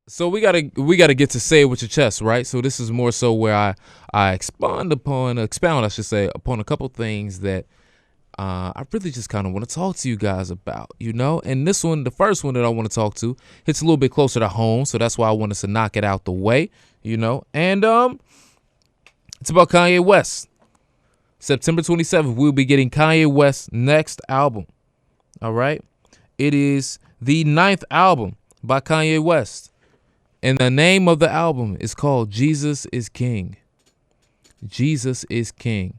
So we gotta get to say it with your chest, right? So this is more so where I expound, I should say, upon a couple things that I really just kind of want to talk to you guys about, you know. And this one, the first one that I want to talk to, hits a little bit closer to home, so that's why I wanted to knock it out the way, you know. And it's about Kanye West. September 27th, we'll be getting Kanye West's next album. All right, it is the ninth album by Kanye West. And the name of the album is called Jesus is King. Jesus is King.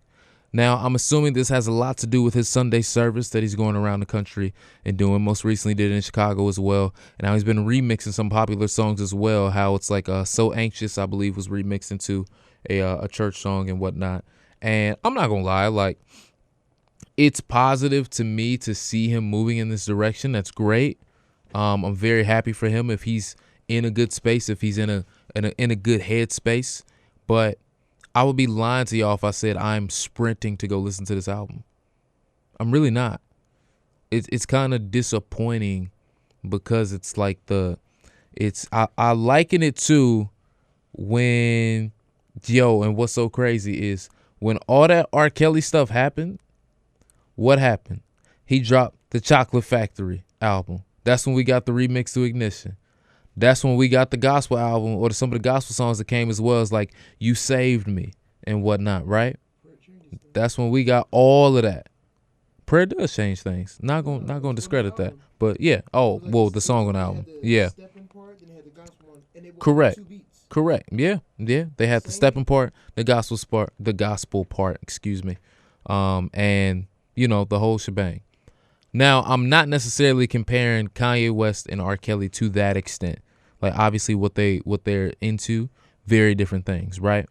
Now, I'm assuming this has a lot to do with his Sunday service that he's going around the country and doing. Most recently did it in Chicago as well. And how he's been remixing some popular songs as well. How it's like So Anxious, I believe, was remixed into a church song and whatnot. And I'm not going to lie, like, it's positive to me to see him moving in this direction. That's great. I'm very happy for him if he's in a good space, if he's in a good head space. But I would be lying to y'all if I said I'm sprinting to go listen to this album. I'm really not. It's kind of disappointing because it's like I liken it to when and what's so crazy is when all that R. Kelly stuff happened. What happened? He dropped the Chocolate Factory album. That's when we got the remix to Ignition. That's when we got the gospel album or some of the gospel songs that came as well as like You Saved Me and whatnot, right? That's when we got all of that. Prayer does change things. Not gonna discredit that. But yeah. Oh, well, the song on the album. Yeah. Correct. Correct. Yeah. Yeah. They had the stepping part, the gospel part, excuse me. And the whole shebang. Now, I'm not necessarily comparing Kanye West and R. Kelly to that extent. Like, obviously, what they're into, very different things, right?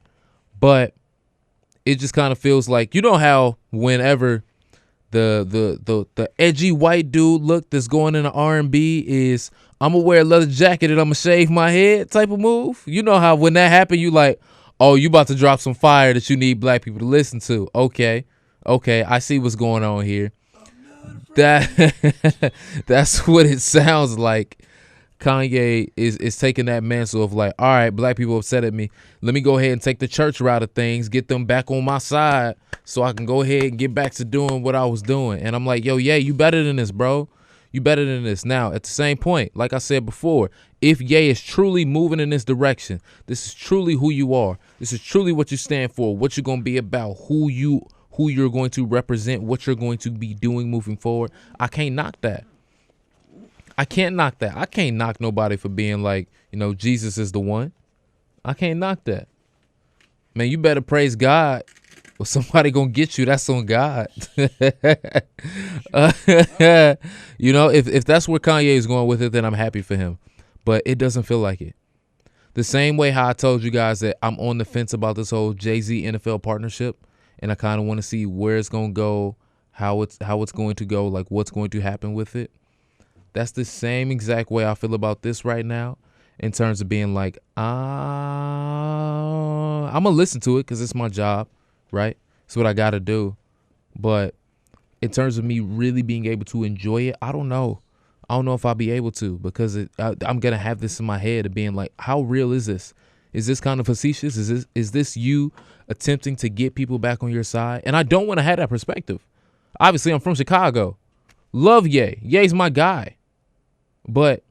But it just kind of feels like, how whenever the edgy white dude look that's going into R&B is, I'm gonna wear a leather jacket and I'm gonna shave my head type of move. You know how when that happen, you like, oh, you about to drop some fire that you need black people to listen to. Okay, I see what's going on here. That's what it sounds like. Kanye is taking that mantle of like, all right, black people upset at me. Let me go ahead and take the church route of things, get them back on my side so I can go ahead and get back to doing what I was doing. And I'm like, yo, yeah, you better than this, bro. You better than this. Now, at the same point, like I said before, if Ye is truly moving in this direction, this is truly who you are. This is truly what you stand for, what you're going to be about, who you're going to represent, what you're going to be doing moving forward. I can't knock that. I can't knock that. I can't knock nobody for being like, Jesus is the one. I can't knock that. Man, you better praise God or somebody gonna get you. That's on God. If that's where Kanye is going with it, then I'm happy for him. But it doesn't feel like it. The same way how I told you guys that I'm on the fence about this whole Jay-Z NFL partnership. And I kind of want to see where it's going to go, how it's going to go, like what's going to happen with it. That's the same exact way I feel about this right now in terms of being like, I'm going to listen to it because it's my job, right? It's what I got to do. But in terms of me really being able to enjoy it, I don't know. I don't know if I'll be able to because I'm going to have this in my head of being like, how real is this? Is this kind of facetious? Is this you attempting to get people back on your side? And I don't want to have that perspective. Obviously, I'm from Chicago. Love Ye. Ye's my guy. But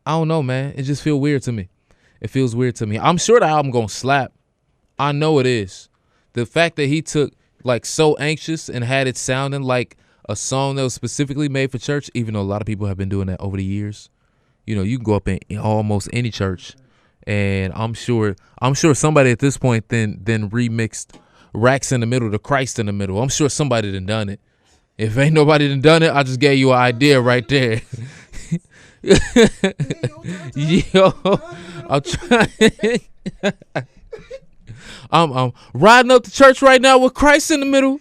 I don't know, man. It just feels weird to me. It feels weird to me. I'm sure the album gonna slap. I know it is. The fact that he took like So Anxious and had it sounding like a song that was specifically made for church, even though a lot of people have been doing that over the years. You can go up in almost any church, and I'm sure somebody at this point then remixed Racks in the Middle to Christ in the Middle. I'm sure somebody done it. If ain't nobody done it, I just gave you an idea right there. Yo, I'm trying. I'm riding up to church right now with Christ in the middle.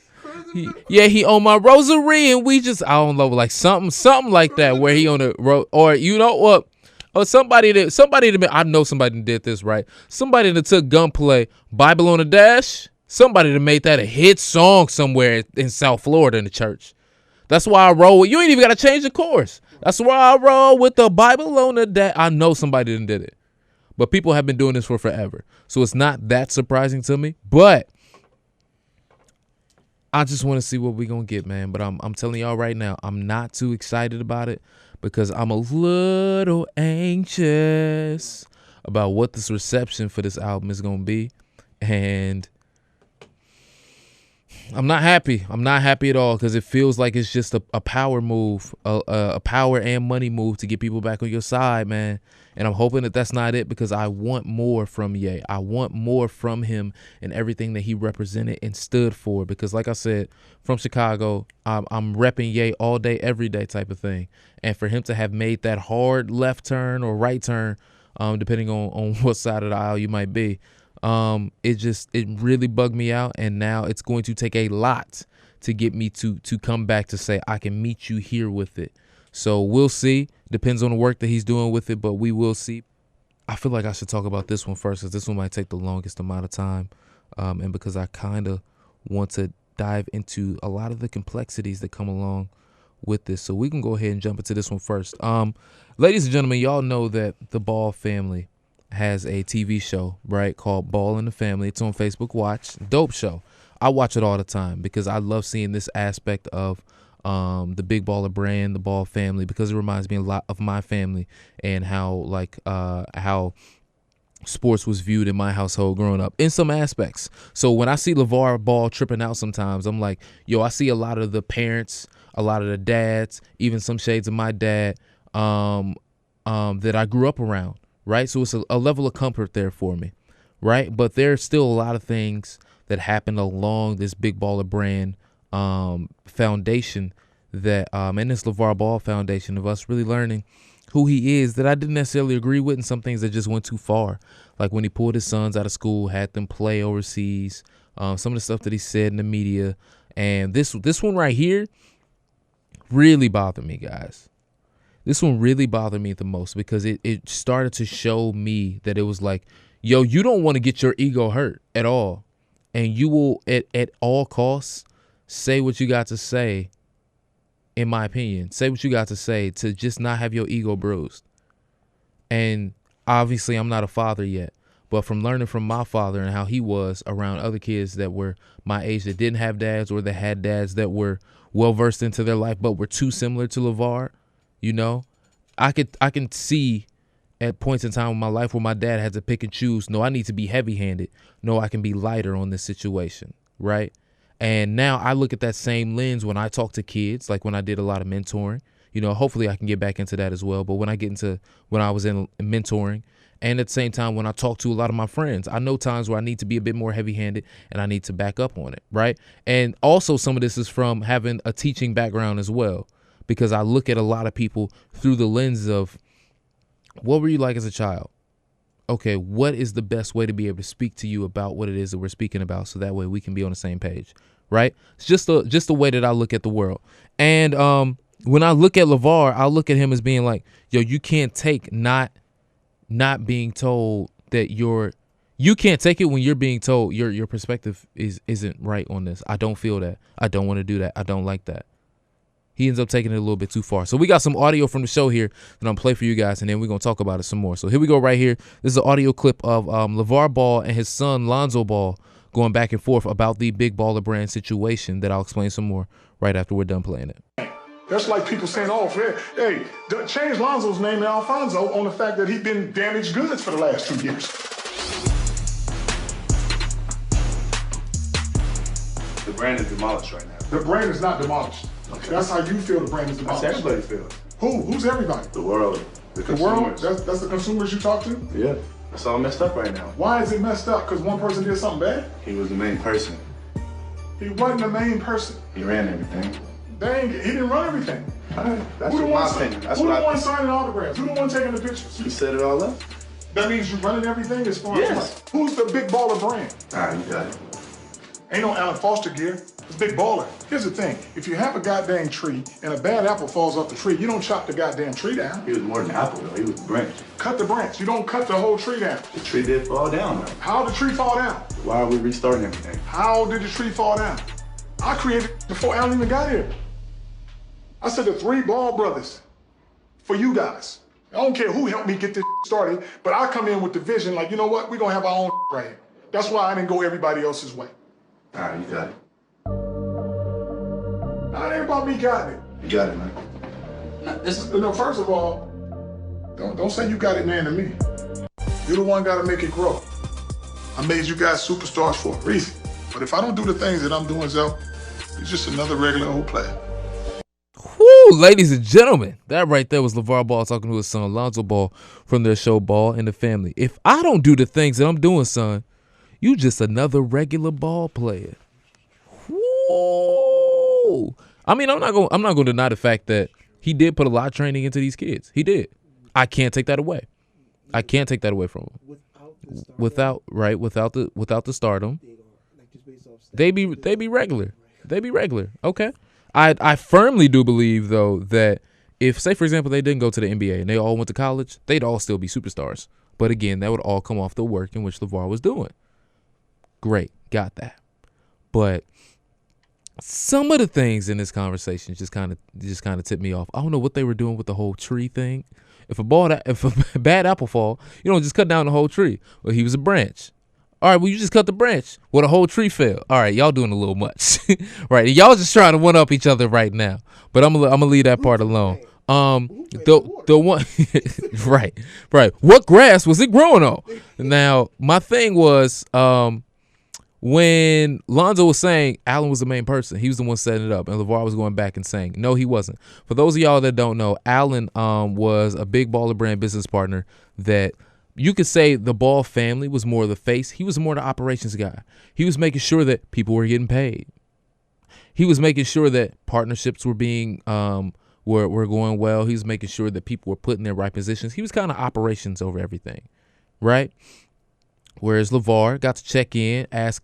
He on my rosary, and we just, I don't know, like something like that, where he on the road, or you know what? Or somebody that I know somebody that did this, right? Somebody that took Gunplay, Bible on the Dash. Somebody that made that a hit song somewhere in South Florida in the church. That's why I roll with you. Ain't even got to change the chorus. That's where I roll with the Bible on the deck. I know somebody done did it, but people have been doing this for forever. So it's not that surprising to me, but I just want to see what we're going to get, man. But I'm telling y'all right now, I'm not too excited about it because I'm a little anxious about what this reception for this album is going to be. And I'm not happy. I'm not happy at all because it feels like it's just a power move, a power and money move to get people back on your side, man. And I'm hoping that that's not it because I want more from Ye. I want more from him and everything that he represented and stood for. Because like I said, from Chicago, I'm repping Ye all day, every day type of thing. And for him to have made that hard left turn or right turn, depending on what side of the aisle you might be, it really bugged me out. And now it's going to take a lot to get me to come back to say I can meet you here with it. So we'll see. Depends on the work that he's doing with it, but we will see. I feel like I should talk about this one first because this one might take the longest amount of time, and because I kind of want to dive into a lot of the complexities that come along with this. So we can go ahead and jump into this one first. Ladies and gentlemen, y'all know that the Ball family has a TV show, right, called Ball in the Family. It's on Facebook Watch. Dope show. I watch it all the time because I love seeing this aspect of the Big Baller brand, the Ball family, because it reminds me a lot of my family and how sports was viewed in my household growing up in some aspects. So when I see LaVar Ball tripping out sometimes, I'm like, yo, I see a lot of the parents, a lot of the dads, even some shades of my dad that I grew up around, right? So it's a level of comfort there for me, right? But there's still a lot of things that happened along this Big Baller brand foundation that and this LaVar Ball foundation of us really learning who he is that I didn't necessarily agree with, and some things that just went too far, like when he pulled his sons out of school, had them play overseas, some of the stuff that he said in the media. And this one right here really bothered me, guys. This one really bothered me the most because it started to show me that it was like, yo, you don't want to get your ego hurt at all, and you will at all costs say what you got to say. In my opinion, say what you got to say to just not have your ego bruised. And obviously I'm not a father yet, but from learning from my father and how he was around other kids that were my age that didn't have dads or that had dads that were well versed into their life but were too similar to LaVar, you know, I can see at points in time in my life where my dad had to pick and choose. No, I need to be heavy-handed. No, I can be lighter on this situation, right? And now I look at that same lens when I talk to kids, like when I did a lot of mentoring. You know, hopefully I can get back into that as well. But when I was in mentoring, and at the same time when I talk to a lot of my friends, I know times where I need to be a bit more heavy-handed and I need to back up on it, right? And also some of this is from having a teaching background as well, because I look at a lot of people through the lens of, what were you like as a child? Okay, what is the best way to be able to speak to you about what it is that we're speaking about, so that way we can be on the same page, right? It's just the way that I look at the world. And when I look at LaVar, I look at him as being like, yo, you can't take not being told that you can't take it when you're being told your perspective isn't right on this. I don't feel that. I don't want to do that. I don't like that. He ends up taking it a little bit too far. So we got some audio from the show here that I'm going to play for you guys, and then we're going to talk about it some more. So here we go right here. This is an audio clip of LaVar Ball and his son Lonzo Ball going back and forth about the Big Baller brand situation that I'll explain some more right after we're done playing it. That's like people saying, oh, hey, change Lonzo's name to Alfonso on the fact that he's been damaged goods for the last 2 years. The brand is demolished right now. The brand is not demolished. Okay. That's how you feel the brand is demolished. That's how everybody feels. Who's everybody? The world. The world? That's the consumers you talk to? Yeah. It's all messed up right now. Why is it messed up? Because one person did something bad? He was the main person. He wasn't the main person. He ran everything. Dang, he didn't run everything. That's my opinion. Who the one signing autographs? Who the one taking the pictures? You set it all up. That means you're running everything as far yes. as what? Who's the Big Baller brand? You got it. Ain't no Alan Foster gear. It's Big Baller. Here's the thing. If you have a goddamn tree and a bad apple falls off the tree, you don't chop the goddamn tree down. He was more than apple, though. He was the branch. Cut the branch. You don't cut the whole tree down. The tree did fall down, though. How did the tree fall down? Why are we restarting everything? How did the tree fall down? I created it before Alan even got here. I said the 3 Ball brothers for you guys. I don't care who helped me get this started, but I come in with the vision like, you know what? We're going to have our own right here. That's why I didn't go everybody else's way. All right, you got it. It ain't about me got it. You got it, man. No, first of all, don't say you got it, man, to me. You're the one got to make it grow. I made you guys superstars for a reason. But if I don't do the things that I'm doing, Zell, it's just another regular old player. Woo, ladies and gentlemen, that right there was LaVar Ball talking to his son Lonzo Ball from their show Ball and the Family. If I don't do the things that I'm doing, son, you just another regular ball player. Woo. I mean, I'm not going to deny the fact that he did put a lot of training into these kids. He did. I can't take that away. I can't take that away from him. Without the stardom, they be regular. They be regular. Okay. I firmly do believe though that if, say for example, they didn't go to the NBA and they all went to college, they'd all still be superstars. But again, that would all come off the work in which LaVar was doing. Great, got that. But some of the things in this conversation just kind of tipped me off. I don't know what they were doing with the whole tree thing. If a bad apple fall, you don't just cut down the whole tree. Well, he was a branch. All right, well, you just cut the branch. Well, the whole tree fell. All right, y'all doing a little much. Right, y'all just trying to one-up each other right now. But I'm gonna leave that part alone. The one, right. What grass was it growing on? Now, my thing was, when Lonzo was saying Allen was the main person, he was the one setting it up, and LaVar was going back and saying, no, he wasn't. For those of y'all that don't know, Allen was a big Baller Brand business partner that you could say the Ball family was more the face. He was more the operations guy. He was making sure that people were getting paid. He was making sure that partnerships were being were going well. He was making sure that people were put in their right positions. He was kind of operations over everything, right? Whereas LaVar got to check in, ask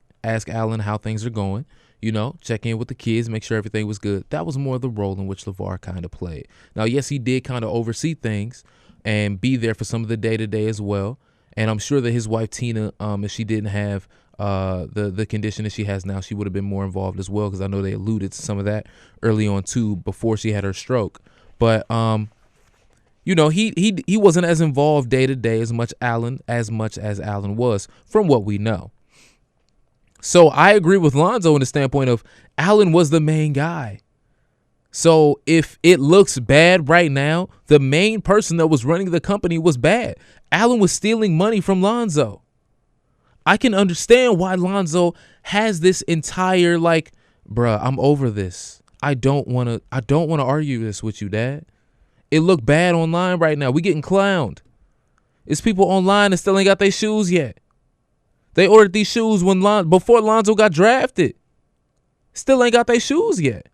Allen how things are going, check in with the kids, make sure everything was good. That was more the role in which LaVar kind of played. Now, yes, he did kind of oversee things and be there for some of the day-to-day as well. And I'm sure that his wife, Tina, if she didn't have the condition that she has now, she would have been more involved as well, because I know they alluded to some of that early on, too, before she had her stroke. But, he wasn't as involved day-to-day as much as Allen was, from what we know. So I agree with Lonzo in the standpoint of Allen was the main guy. So if it looks bad right now, the main person that was running the company was bad. Allen was stealing money from Lonzo. I can understand why Lonzo has this entire bruh, I'm over this. I don't want to argue this with you, Dad. It looked bad online right now. We getting clowned. It's people online that still ain't got their shoes yet. They ordered these shoes before Lonzo got drafted. Still ain't got their shoes yet.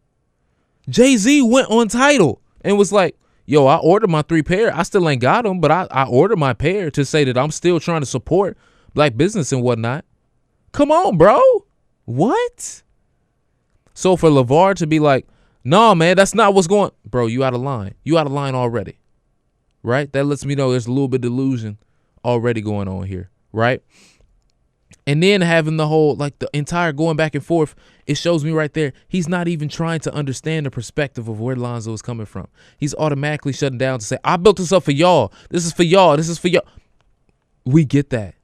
Jay-Z went on Tidal and was like, yo, I ordered my 3 pair. I still ain't got them, but I ordered my pair to say that I'm still trying to support black business and whatnot. Come on, bro. What? So for LaVar to be like, no, man, that's not what's going. Bro, you out of line. You out of line already. Right? That lets me know there's a little bit of delusion already going on here. Right? And then having the whole, the entire going back and forth, it shows me right there, he's not even trying to understand the perspective of where Lonzo is coming from. He's automatically shutting down to say, I built this up for y'all. This is for y'all. This is for y'all. We get that.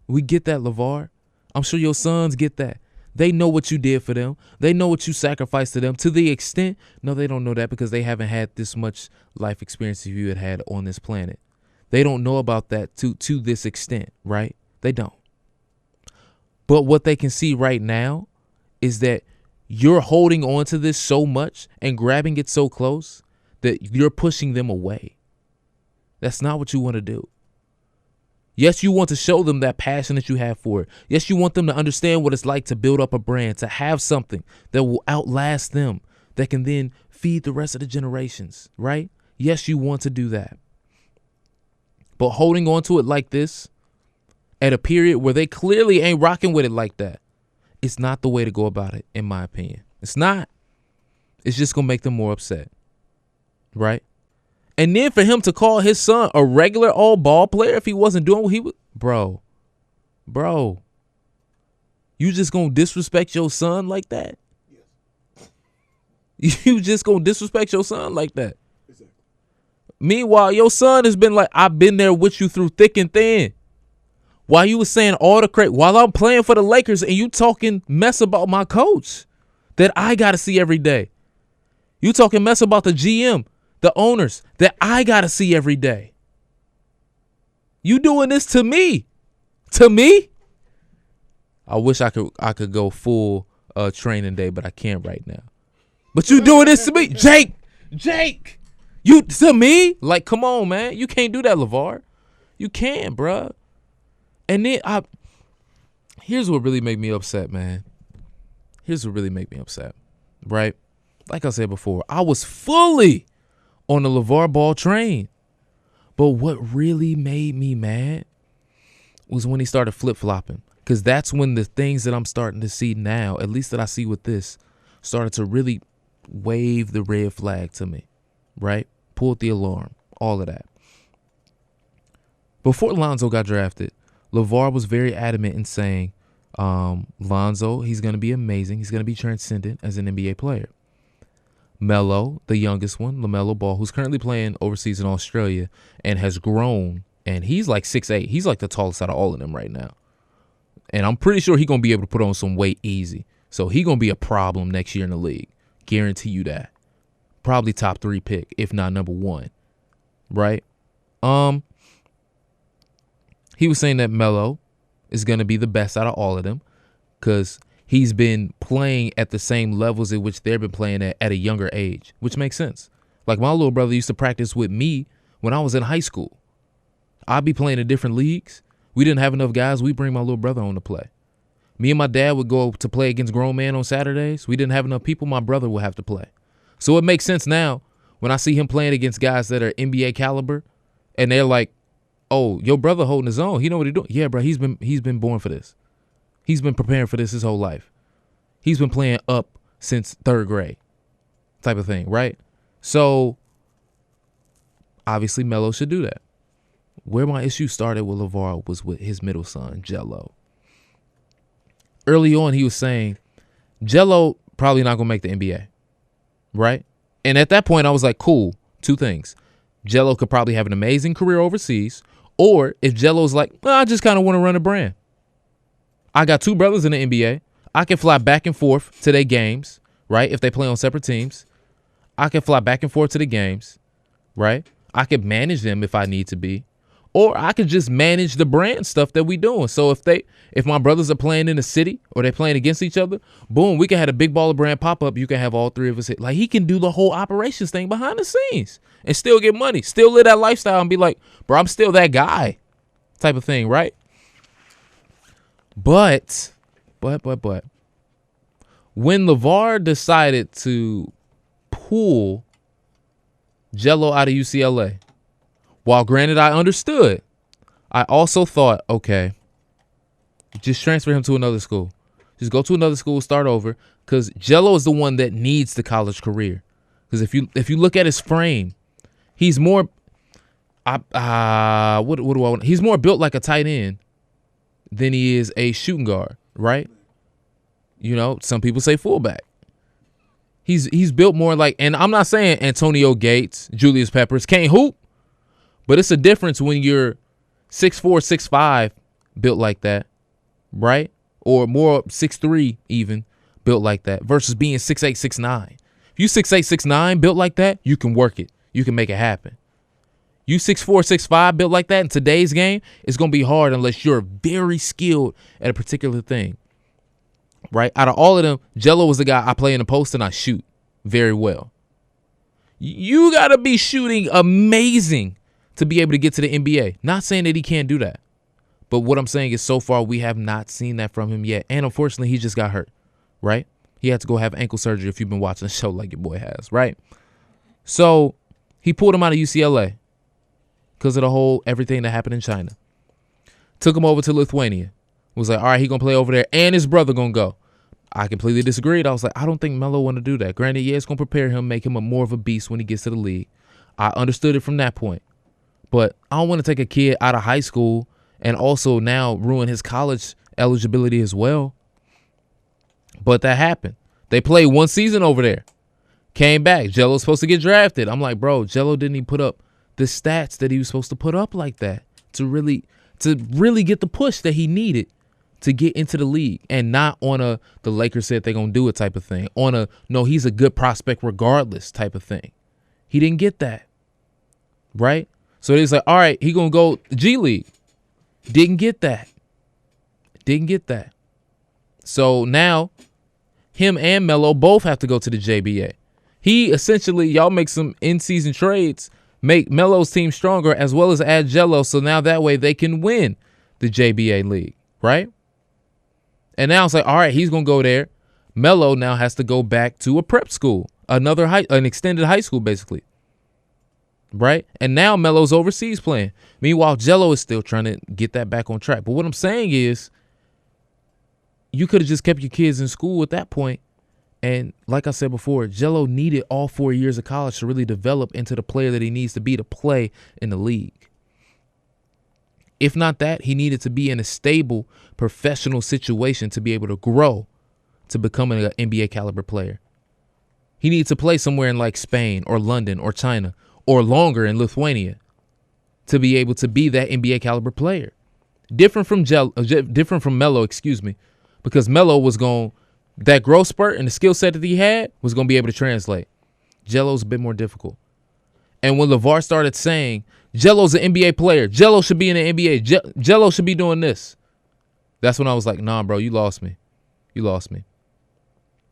We get that, LaVar. I'm sure your sons get that. They know what you did for them. They know what you sacrificed to them. To the extent, no, they don't know that because they haven't had this much life experience as you had on this planet. They don't know about that to this extent, right? They don't. But what they can see right now is that you're holding on to this so much and grabbing it so close that you're pushing them away. That's not what you want to do. Yes, you want to show them that passion that you have for it. Yes, you want them to understand what it's like to build up a brand, to have something that will outlast them, that can then feed the rest of the generations, right? Yes, you want to do that. But holding on to it like this, at a period where they clearly ain't rocking with it like that, it's not the way to go about it, in my opinion. It's not. It's just going to make them more upset. Right? And then for him to call his son a regular old ball player if he wasn't doing what he was. Bro. You just going to disrespect your son like that? Yes. You just going to disrespect your son like that? Exactly. Meanwhile, your son has been like, I've been there with you through thick and thin. While you was saying all the crazy, while I'm playing for the Lakers and you talking mess about my coach that I got to see every day. You talking mess about the GM, the owners that I got to see every day. You doing this to me. To me? I wish I could go full training day, but I can't right now. But you doing this to me, Jake, you to me? Like, come on, man, you can't do that, LaVar. You can't, bruh. And then here's what really make me upset, man. Here's what really make me upset, right? Like I said before, I was fully on the LaVar Ball train, but what really made me mad was when he started flip-flopping. Because that's when the things that I'm starting to see now, at least that I see with this, started to really wave the red flag to me, right? Pulled the alarm, all of that. Before Lonzo got drafted, LaVar was very adamant in saying, Lonzo, he's going to be amazing. He's going to be transcendent as an NBA player. Melo, the youngest one, LaMelo Ball, who's currently playing overseas in Australia and has grown, and he's like 6'8". He's like the tallest out of all of them right now. And I'm pretty sure he's going to be able to put on some weight easy. So he's going to be a problem next year in the league. Guarantee you that. Probably top 3 pick, if not number 1. Right? He was saying that Melo is going to be the best out of all of them because he's been playing at the same levels at which they've been playing at a younger age, which makes sense. Like my little brother used to practice with me when I was in high school. I'd be playing in different leagues. We didn't have enough guys. We bring my little brother on to play. Me and my dad would go to play against grown men on Saturdays. We didn't have enough people. My brother would have to play. So it makes sense now when I see him playing against guys that are NBA caliber and they're like, oh, your brother holding his own. He know what he's doing. Yeah, bro, he's been born for this. He's been preparing for this his whole life. He's been playing up since 3rd grade type of thing, right? So obviously Melo should do that. Where my issue started with LaVar was with his middle son, Jello. Early on, he was saying, Jello probably not going to make the NBA, right? And at that point, I was like, cool, 2 things. Jello could probably have an amazing career overseas, or if Jello's like, well, I just kind of want to run a brand. I got 2 brothers in the NBA. I can fly back and forth to their games, right? If they play on separate teams, I can fly back and forth to the games, right? I could manage them if I need to be. Or I could just manage the brand stuff that we doing. So if my brothers are playing in the city or they're playing against each other, boom, we can have a big baller brand pop up. You can have all 3 of us hit. Like he can do the whole operations thing behind the scenes and still get money, still live that lifestyle and be like, bro, I'm still that guy type of thing, right? But when LaVar decided to pull Jello out of UCLA, while granted I understood, I also thought, okay, just transfer him to another school. Just go to another school, start over, because Jello is the one that needs the college career. Because if you look at his frame, he's more, what do I want? He's more built like a tight end than he is a shooting guard, right? You know, some people say fullback. He's built more like, and I'm not saying Antonio Gates, Julius Peppers can't hoop. But it's a difference when you're 6'4", 6'5", built like that, right? Or more 6'3", even, built like that, versus being 6'8", 6'9". If you 6'8", 6'9", built like that, you can work it. You can make it happen. You 6'4", 6'5", built like that in today's game, it's going to be hard unless you're very skilled at a particular thing, right? Out of all of them, Jello was the guy I play in the post and I shoot very well. You got to be shooting amazing to be able to get to the NBA. Not saying that he can't do that. But what I'm saying is so far we have not seen that from him yet. And unfortunately, he just got hurt, right? He had to go have ankle surgery if you've been watching the show like your boy has, right? So he pulled him out of UCLA because of the whole everything that happened in China. Took him over to Lithuania. Was like, all right, he going to play over there and his brother going to go. I completely disagreed. I was like, I don't think Melo want to do that. Granted, yeah, it's going to prepare him, make him a more of a beast when he gets to the league. I understood it from that point. But I don't want to take a kid out of high school and also now ruin his college eligibility as well. But that happened. They played 1 season over there. Came back. Jello's supposed to get drafted. I'm like, bro, Jello didn't even put up the stats that he was supposed to put up like that to really get the push that he needed to get into the league, and not on a the Lakers said they're going to do it type of thing, on a no, he's a good prospect regardless type of thing. He didn't get that, right? So it's like, all right, he going to go G League. Didn't get that. So now him and Melo both have to go to the JBA. He essentially, y'all make some in-season trades, make Melo's team stronger, as well as add Jello, so now that way they can win the JBA league, right? And now it's like, all right, he's going to go there. Melo now has to go back to a prep school, an extended high school, basically, right? And now Melo's overseas playing. Meanwhile, Jello is still trying to get that back on track. But what I'm saying is, you could have just kept your kids in school at that point. And like I said before, Jello needed all 4 years of college to really develop into the player that he needs to be to play in the league. If not that, he needed to be in a stable professional situation to be able to grow to becoming an NBA caliber player. He needed to play somewhere in like Spain or London or China or longer in Lithuania to be able to be that NBA caliber player. Different from Melo, because Melo was that growth spurt and the skill set that he had was going to be able to translate. Jello's a bit more difficult. And when LaVar started saying, Jello's an NBA player, Jello should be in the NBA, Jello should be doing this, that's when I was like, nah, bro, you lost me.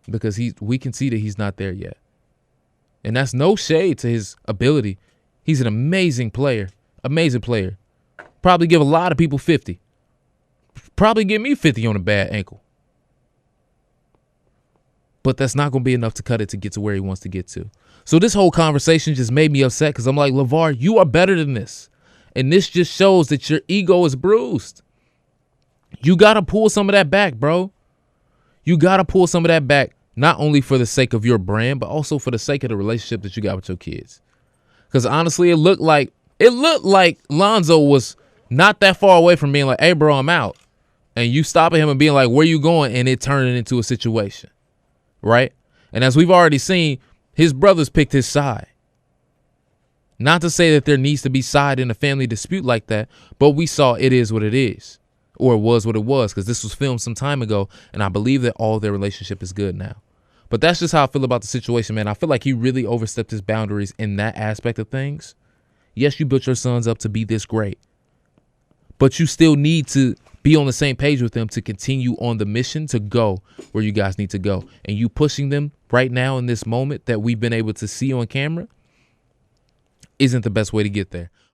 Because we can see that he's not there yet. And that's no shade to his ability. He's an amazing player. Probably give a lot of people 50. Probably give me 50 on a bad ankle. But that's not going to be enough to cut it to get to where he wants to get to. So this whole conversation just made me upset because I'm like, LaVar, you are better than this. And this just shows that your ego is bruised. You got to pull some of that back, bro. You got to pull some of that back, not only for the sake of your brand, but also for the sake of the relationship that you got with your kids. Because honestly, it looked like Lonzo was not that far away from being like, hey, bro, I'm out. And you stopping him and being like, where you going? And it turning into a situation. Right? And as we've already seen, his brothers picked his side. Not to say that there needs to be side in a family dispute like that, but we saw it is what it is. Or it was what it was, because this was filmed some time ago, and I believe that all their relationship is good now. But that's just how I feel about the situation, man. I feel like he really overstepped his boundaries in that aspect of things. Yes, you built your sons up to be this great, but you still need to be on the same page with them to continue on the mission to go where you guys need to go. And you pushing them right now in this moment that we've been able to see on camera isn't the best way to get there.